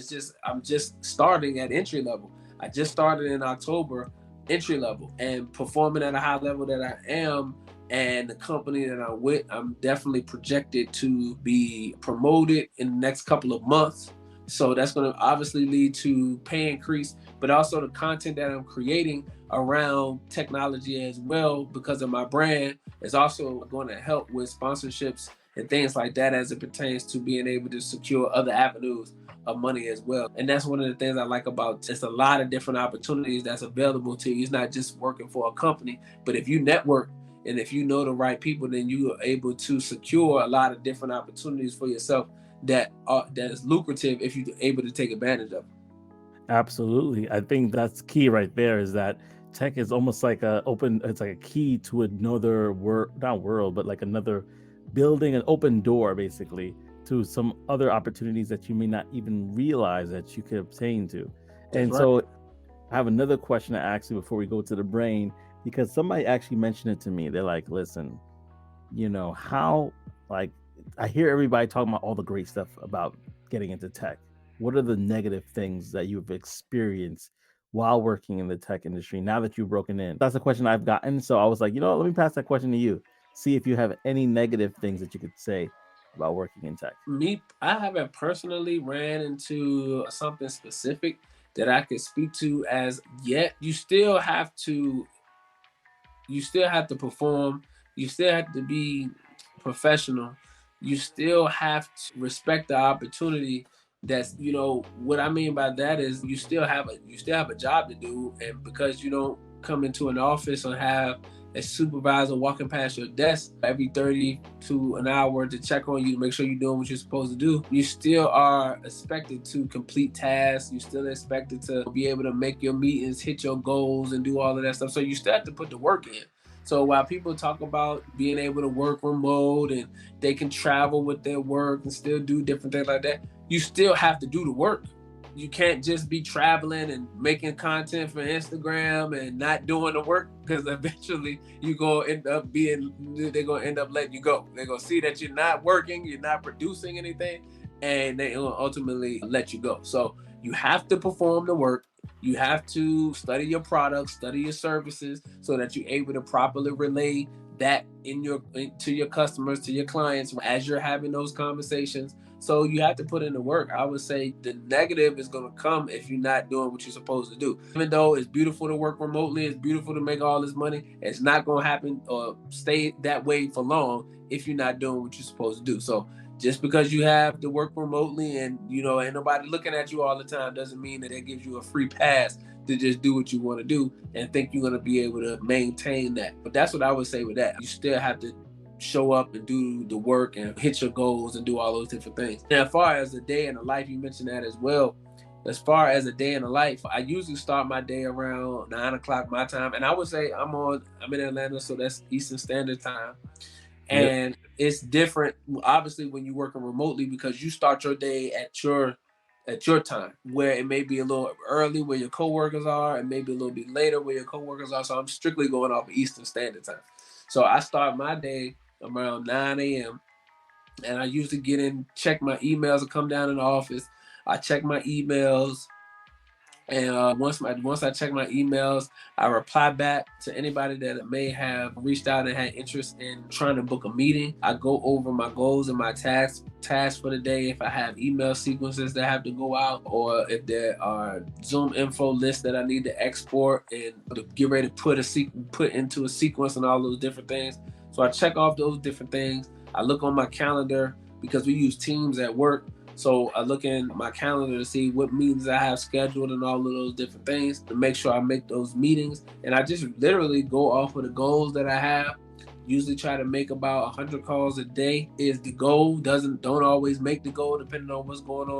I'm just starting at entry level. I just started in October, entry level, and performing at a high level that I am. And the company that I'm with, I'm definitely projected to be promoted in the next couple of months. So that's going to obviously lead to pay increase, but also the content that I'm creating around technology as well, because of my brand, is also going to help with sponsorships and things like that as it pertains to being able to secure other avenues of money as well. And that's one of the things I like about just a lot of different opportunities that's available to you. It's not just working for a company, but if you network and if you know the right people, then you are able to secure a lot of different opportunities for yourself that is lucrative if you're able to take advantage of. Absolutely. I think that's key right there, is that tech is almost like it's like a key to another world, but like another building, an open door basically to some other opportunities that you may not even realize that you could obtain to. And right. So I have another question to ask you before we go to the brain, because somebody actually mentioned it to me. They're like, listen, how, like, I hear everybody talking about all the great stuff about getting into tech. What are the negative things that you've experienced while working in the tech industry now that you've broken in? That's a question I've gotten. So I was like, let me pass that question to you. See if you have any negative things that you could say about working in tech? I haven't personally ran into something specific that I could speak to as yet. You still have to perform. You still have to be professional. You still have to respect the opportunity. That's, what I mean by that is you still have a job to do, and because you don't come into an office and have a supervisor walking past your desk every 30 to an hour to check on you to make sure you're doing what you're supposed to do, you still are expected to complete tasks. You still expected to be able to make your meetings, hit your goals, and do all of that stuff. So you still have to put the work in. So while people talk about being able to work remote and they can travel with their work and still do different things like that, you still have to do the work. You can't just be traveling and making content for Instagram and not doing the work, because eventually they're gonna end up letting you go. They're gonna see that you're not working, you're not producing anything, and they will ultimately let you go. So you have to perform the work. You have to study your products, study your services, so that you're able to properly relay that to your customers, to your clients as you're having those conversations. So you have to put in the work. I would say the negative is going to come if you're not doing what you're supposed to do. Even though it's beautiful to work remotely, it's beautiful to make all this money, it's not going to happen or stay that way for long if you're not doing what you're supposed to do. So just because you have to work remotely and ain't nobody looking at you all the time doesn't mean that it gives you a free pass to just do what you want to do and think you're going to be able to maintain that. But that's what I would say with that. You still have to show up and do the work and hit your goals and do all those different things. And as far as a day in the life, you mentioned that as well. As far as a day in the life, I usually start my day around 9 o'clock my time. And I would say I'm in Atlanta, so that's Eastern Standard Time. And it's different, obviously, when you're working remotely, because you start your day at your time, where it may be a little early where your coworkers are, and maybe a little bit later where your coworkers are. So I'm strictly going off Eastern Standard Time. So I start my day around 9 a.m. and I usually get in, check my emails, and come down in the office. I check my emails. And once I check my emails, I reply back to anybody that may have reached out and had interest in trying to book a meeting. I go over my goals and my tasks for the day. If I have email sequences that have to go out, or if there are Zoom info lists that I need to export and to get ready to put into a sequence and all those different things. So I check off those different things. I look on my calendar because we use Teams at work. So I look in my calendar to see what meetings I have scheduled and all of those different things to make sure I make those meetings. And I just literally go off of the goals that I have. Usually try to make about 100 calls a day is the goal. Don't always make the goal depending on what's going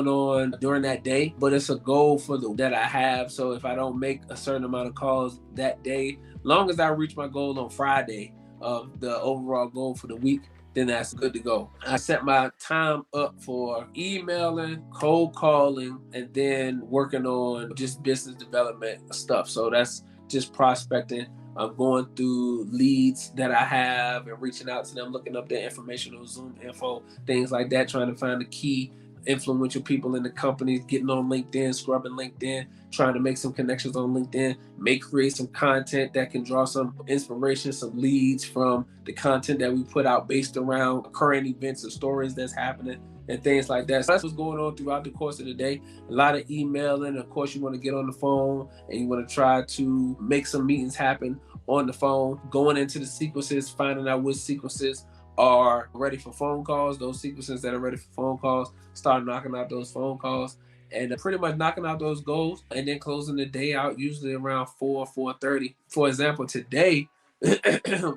on during that day. But it's a goal that I have. So if I don't make a certain amount of calls that day, long as I reach my goal on Friday of the overall goal for the week, then that's good to go. I set my time up for emailing, cold calling, and then working on just business development stuff. So that's just prospecting. I'm going through leads that I have and reaching out to them, looking up their information on Zoom info, things like that, trying to find the key influential people in the companies, getting on LinkedIn, scrubbing LinkedIn, trying to make some connections on LinkedIn, create some content that can draw some inspiration, some leads from the content that we put out based around current events and stories that's happening and things like that. So that's what's going on throughout the course of the day. A lot of emailing. Of course, you want to get on the phone and you want to try to make some meetings happen on the phone, going into the sequences, finding out which sequences are ready for phone calls. Those sequences that are ready for phone calls, start knocking out those phone calls and pretty much knocking out those goals, and then closing the day out usually around 4:30. For example, today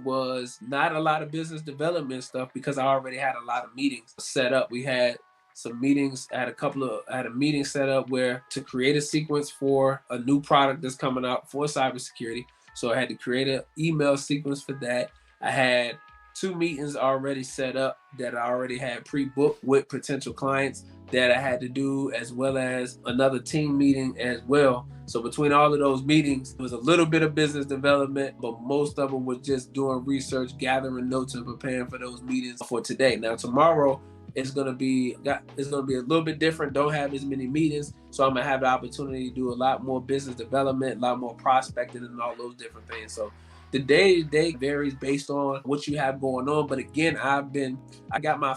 was not a lot of business development stuff because I already had a lot of meetings set up. We had some meetings, I had a meeting set up where to create a sequence for a new product that's coming out for cybersecurity. So I had to create an email sequence for that. I had 2 meetings already set up that I already had pre-booked with potential clients that I had to do, as well as another team meeting as well. So between all of those meetings, it was a little bit of business development, but most of them was just doing research, gathering notes, and preparing for those meetings for today. Now tomorrow, it's gonna be a little bit different. Don't have as many meetings, so I'm gonna have the opportunity to do a lot more business development, a lot more prospecting, and all those different things. So The day-to-day varies based on what you have going on. But again, I got my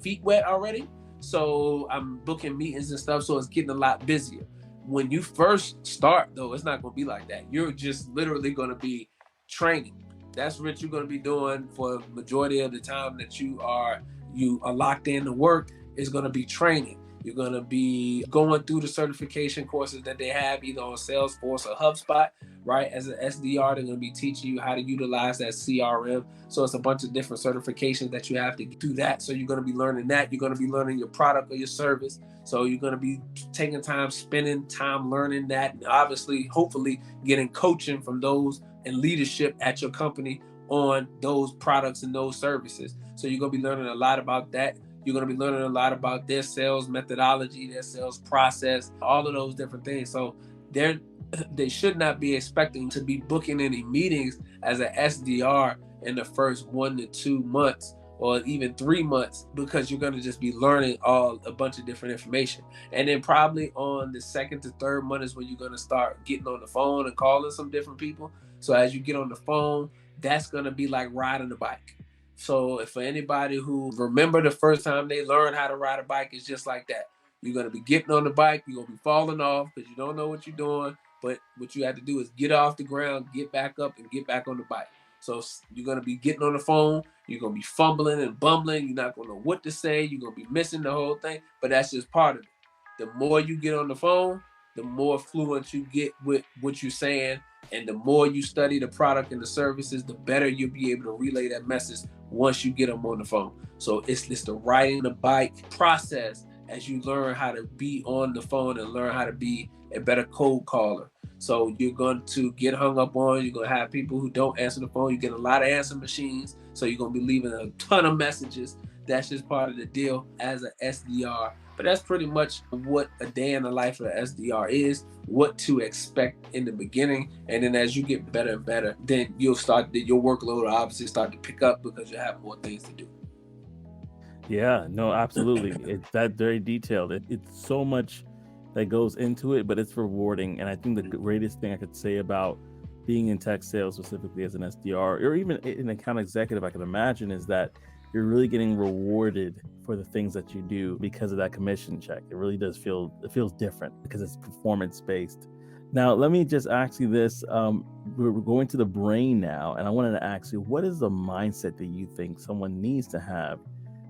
feet wet already. So I'm booking meetings and stuff. So it's getting a lot busier. When you first start though, it's not going to be like that. You're just literally going to be training. That's what you're going to be doing for the majority of the time that you are locked in to work, is going to be training. You're going to be going through the certification courses that they have either on Salesforce or HubSpot, right? As an SDR, they're going to be teaching you how to utilize that CRM. So it's a bunch of different certifications that you have to do that. So you're going to be learning that. You're going to be learning your product or your service. So you're going to be taking time, spending time learning that, and obviously, hopefully getting coaching from those and leadership at your company on those products and those services. So you're going to be learning a lot about that. You're going to be learning a lot about their sales methodology, their sales process, all of those different things. So they should not be expecting to be booking any meetings as an SDR in the first 1 to 2 months or even 3 months, because you're going to just be learning a bunch of different information. And then probably on the 2nd to 3rd month is when you're going to start getting on the phone and calling some different people. So as you get on the phone, that's going to be like riding a bike. So if for anybody who remember the first time they learned how to ride a bike, it's just like that. You're going to be getting on the bike, you're going to be falling off because you don't know what you're doing. But what you have to do is get off the ground, get back up, and get back on the bike. So you're going to be getting on the phone, you're going to be fumbling and bumbling, you're not going to know what to say, you're going to be missing the whole thing, but that's just part of it. The more you get on the phone, the more fluent you get with what you're saying, and the more you study the product and the services, the better you'll be able to relay that message once you get them on the phone. So it's the riding the bike process as you learn how to be on the phone and learn how to be a better cold caller. So you're going to get hung up on, you're going to have people who don't answer the phone. You get a lot of answer machines, so you're going to be leaving a ton of messages. That's just part of the deal as an SDR. But that's pretty much what a day in the life of an SDR is, what to expect in the beginning. And then as you get better and better, then your workload will obviously start to pick up because you have more things to do. Yeah, no, absolutely. It's that very detailed. It's so much that goes into it, but it's rewarding. And I think the greatest thing I could say about being in tech sales, specifically as an SDR, or even an account executive, I can imagine, is that you're really getting rewarded for the things that you do because of that commission check. It really does feels different because it's performance based. Now, let me just ask you this. We're going to the brain now, and I wanted to ask you, what is the mindset that you think someone needs to have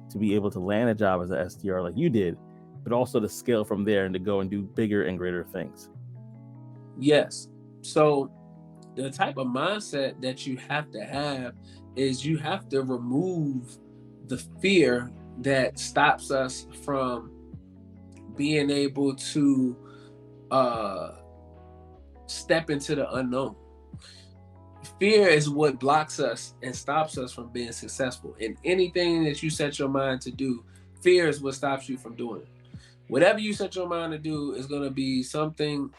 to be able to land a job as an SDR like you did, but also to scale from there and to go and do bigger and greater things? Yes. So the type of mindset that you have to have is you have to remove the fear that stops us from being able to step into the unknown. Fear is what blocks us and stops us from being successful. In anything that you set your mind to do, fear is what stops you from doing it. Whatever you set your mind to do is going to be something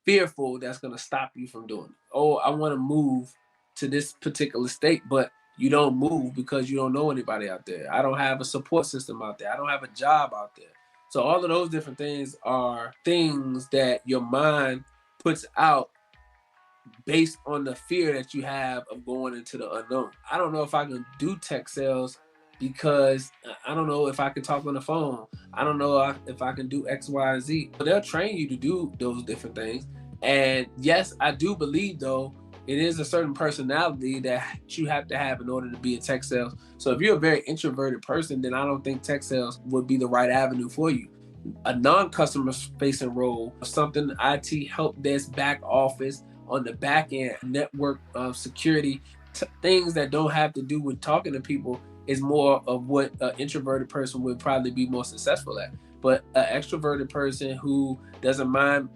fearful that's going to stop you from doing it. Oh, I want to move to this particular state, but you don't move because you don't know anybody out there. I don't have a support system out there. I don't have a job out there. So all of those different things are things that your mind puts out based on the fear that you have of going into the unknown. I don't know if I can do tech sales because I don't know if I can talk on the phone. I don't know if I can do X, Y, and Z. But they'll train you to do those different things. And yes, I do believe, though, it is a certain personality that you have to have in order to be in tech sales. So if you're a very introverted person, then I don't think tech sales would be the right avenue for you. A non-customer facing role, something IT help desk, back office, on the back end, network security, things that don't have to do with talking to people is more of what an introverted person would probably be more successful at. But an extroverted person who doesn't mind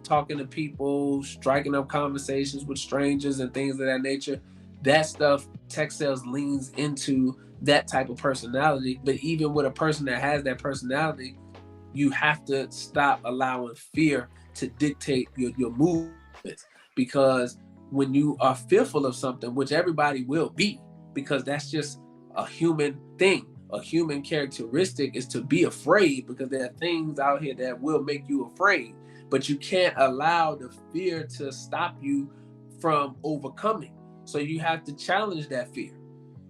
talking to people, striking up conversations with strangers and things of that nature, that stuff, tech sales leans into that type of personality. But even with a person that has that personality, you have to stop allowing fear to dictate your movements. Because when you are fearful of something, which everybody will be, because that's just a human thing, a human characteristic is to be afraid, because there are things out here that will make you afraid. But you can't allow the fear to stop you from overcoming. So you have to challenge that fear.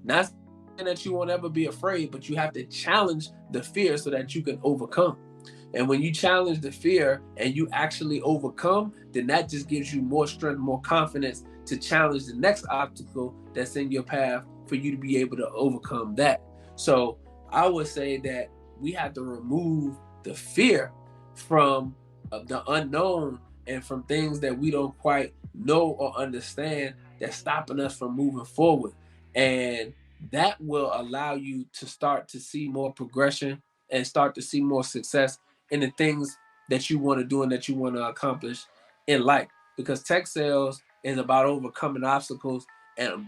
Not saying that you won't ever be afraid, but you have to challenge the fear so that you can overcome. And when you challenge the fear and you actually overcome, then that just gives you more strength, more confidence to challenge the next obstacle that's in your path for you to be able to overcome that. So I would say that we have to remove the fear from the unknown and from things that we don't quite know or understand that's stopping us from moving forward. And that will allow you to start to see more progression and start to see more success in the things that you want to do and that you want to accomplish in life. Because tech sales is about overcoming obstacles and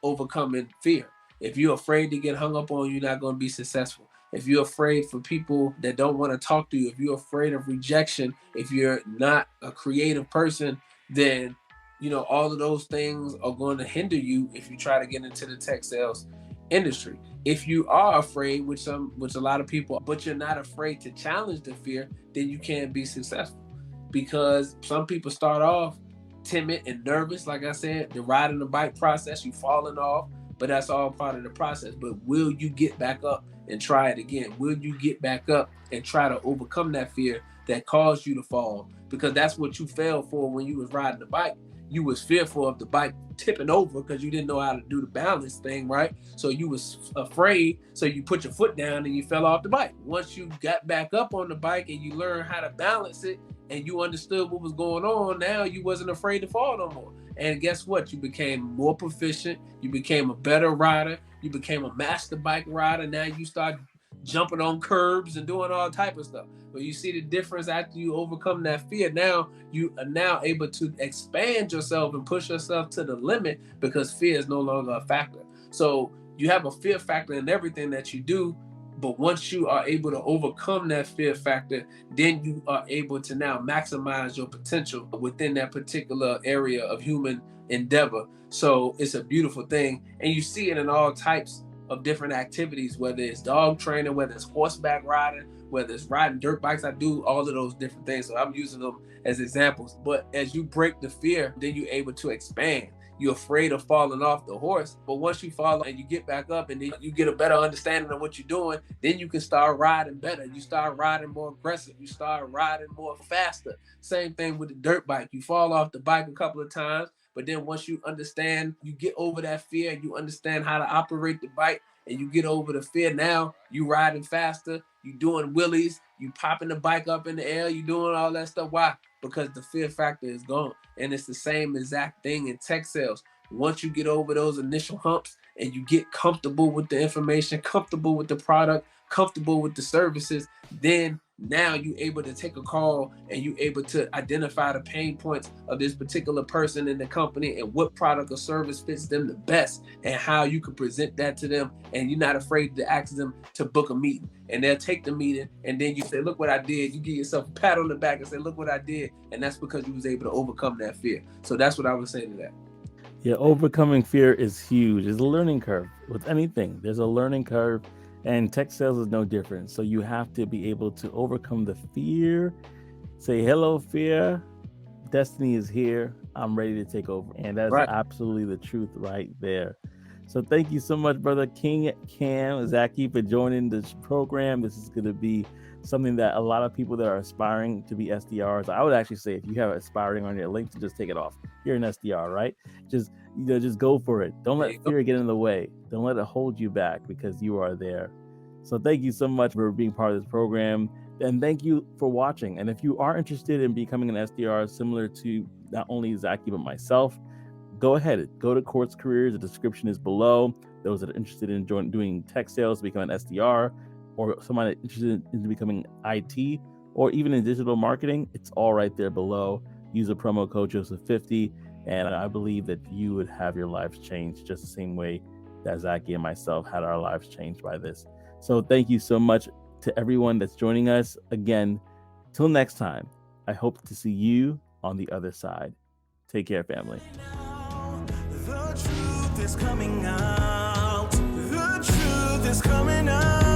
overcoming fear. If you're afraid to get hung up on, you're not going to be successful. If you're afraid for people that don't want to talk to you, if you're afraid of rejection, if you're not a creative person, then all of those things are going to hinder you if you try to get into the tech sales industry. If you are afraid, which a lot of people, but you're not afraid to challenge the fear, then you can't be successful. Because some people start off timid and nervous, like I said, the riding the bike process, you falling off, but that's all part of the process. But will you get back up and try it again? Will you get back up and try to overcome that fear that caused you to fall? Because that's what you fell for when you was riding the bike. You was fearful of the bike tipping over because you didn't know how to do the balance thing, right? So you was afraid, so you put your foot down and you fell off the bike. Once you got back up on the bike and you learned how to balance it and you understood what was going on, now you wasn't afraid to fall no more. And guess what? You became more proficient. You became a better rider. You became a master bike rider. Now you start jumping on curbs and doing all type of stuff. But you see the difference after you overcome that fear. Now you are now able to expand yourself and push yourself to the limit because fear is no longer a factor. So you have a fear factor in everything that you do. But once you are able to overcome that fear factor, then you are able to now maximize your potential within that particular area of human endeavor. So it's a beautiful thing. And you see it in all types of different activities, whether it's dog training, whether it's horseback riding, whether it's riding dirt bikes. I do all of those different things. So I'm using them as examples. But as you break the fear, then you're able to expand. You're afraid of falling off the horse, but once you fall and you get back up and then you get a better understanding of what you're doing, then you can start riding better. You start riding more aggressive. You start riding more faster. Same thing with the dirt bike. You fall off the bike a couple of times, but then once you understand, you get over that fear, you understand how to operate the bike, and you get over the fear. Now you riding faster, you doing wheelies, you popping the bike up in the air, you doing all that stuff. Why? Because the fear factor is gone. And it's the same exact thing in tech sales. Once you get over those initial humps and you get comfortable with the information, comfortable with the product, comfortable with the services, then now you're able to take a call and you're able to identify the pain points of this particular person in the company and what product or service fits them the best and how you can present that to them. And you're not afraid to ask them to book a meeting, and they'll take the meeting. And then you say, look what I did. You give yourself a pat on the back and say, look what I did. And that's because you was able to overcome that fear. So that's what I was saying to that. Yeah, overcoming fear is huge. It's a learning curve with anything. There's a learning curve. And tech sales is no different. So you have to be able to overcome the fear, say, hello, fear. Destiny is here. I'm ready to take over. And that's right. Absolutely the truth right there. So thank you so much, brother King Cam Zaki, for joining this program. This is going to be something that a lot of people that are aspiring to be SDRs, I would actually say if you have aspiring on your link, to just take it off. You're an SDR, right? Just go for it. Don't let fear get in the way. Don't let it hold you back because you are there. So thank you so much for being part of this program. And thank you for watching. And if you are interested in becoming an SDR similar to not only Zaki, but myself, go ahead. Go to Quartz Careers. The description is below. Those that are interested in doing tech sales, become an SDR, or someone interested in becoming IT, or even in digital marketing, it's all right there below. Use a promo code Joseph50, and I believe that you would have your lives changed just the same way that Zaki and myself had our lives changed by this. So thank you so much to everyone that's joining us. Again, till next time, I hope to see you on the other side. Take care, family. The truth is coming out. The truth is coming out.